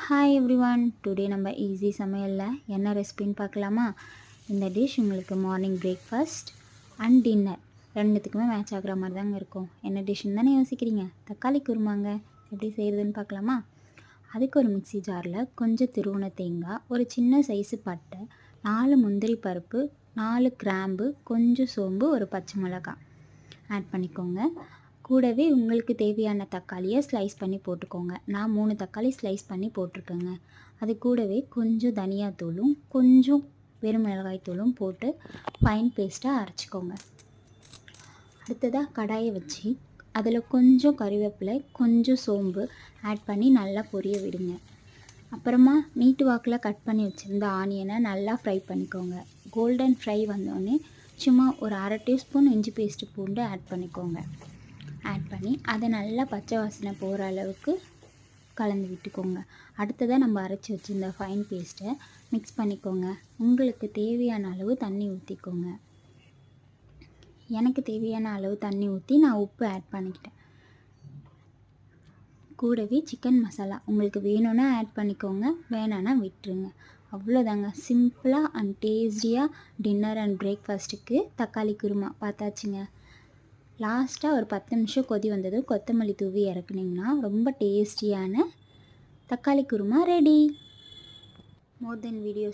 Hi everyone, today நம்ம easy சமையலில் என்ன ரெசிபின்னு பார்க்கலாமா? இந்த டிஷ் உங்களுக்கு மார்னிங் பிரேக்ஃபாஸ்ட் அண்ட் டின்னர் ரெண்டுத்துக்குமே மேட்ச் ஆகிற மாதிரி தாங்க இருக்கும். என்ன டிஷ்ஷுன்னு தானே யோசிக்கிறீங்க? தக்காளி குருமாங்க. எப்படி செய்கிறதுன்னு பார்க்கலாமா? அதுக்கு ஒரு மிக்ஸி ஜாரில் கொஞ்சம் துருவின தேங்காய், ஒரு சின்ன சைஸு பட்டை, 4 முந்திரி பருப்பு, 4 கிராம்பு, கொஞ்சம் சோம்பு, ஒரு பச்சை மிளகாய் ஆட் பண்ணிக்கோங்க. கூடவே உங்களுக்கு தேவையான தக்காளியை ஸ்லைஸ் பண்ணி போட்டுக்கோங்க. நான் 3 தக்காளி ஸ்லைஸ் பண்ணி போட்டிருக்கேங்க. அது கூடவே கொஞ்சம் தனியாத்தூளும் கொஞ்சம் வெறும் மிளகாய் தூளும் போட்டு ஃபைன் பேஸ்ட்டாக அரைச்சிக்கோங்க. அடுத்ததாக கடாயை வச்சு அதில் கொஞ்சம் கறிவேப்பிலை, கொஞ்சம் சோம்பு ஆட் பண்ணி நல்லா பொரிய விடுங்க. அப்புறமா நீட்டு வாக்கில் கட் பண்ணி வச்சுருந்த ஆனியனை நல்லா ஃப்ரை பண்ணிக்கோங்க. கோல்டன் ஃப்ரை வந்தோடனே சும்மா ஒரு 1/2 டீஸ்பூன் இஞ்சி பேஸ்ட்டு பூண்டு ஆட் பண்ணிக்கோங்க. ஆட் பண்ணி அதை நல்லா பச்சை வாசனை போகிற அளவுக்கு கலந்து விட்டுக்கோங்க. அடுத்ததாக நம்ம அரைச்சி வச்சுருந்த ஃபைன் பேஸ்ட்டை மிக்ஸ் பண்ணிக்கோங்க. உங்களுக்கு தேவையான அளவு தண்ணி ஊற்றிக்கோங்க. எனக்கு தேவையான அளவு தண்ணி ஊற்றி நான் உப்பு ஆட் பண்ணிக்கிட்டேன். கூடவே சிக்கன் மசாலா உங்களுக்கு வேணும்னா ஆட் பண்ணிக்கோங்க, வேணான்னா விட்டுருங்க. அவ்வளோதாங்க. சிம்பிளாக அண்ட் டேஸ்டியாக டின்னர் அண்ட் பிரேக்ஃபாஸ்ட்டுக்கு தக்காளி குருமா பார்த்தாச்சுங்க. லாஸ்ட்டாக ஒரு 10 நிமிஷம் கொதி வந்ததும் கொத்தமல்லி தூவி இறக்குனிங்கன்னா ரொம்ப டேஸ்டியான தக்காளி குருமா ரெடி. மோர் தென் வீடியோஸ்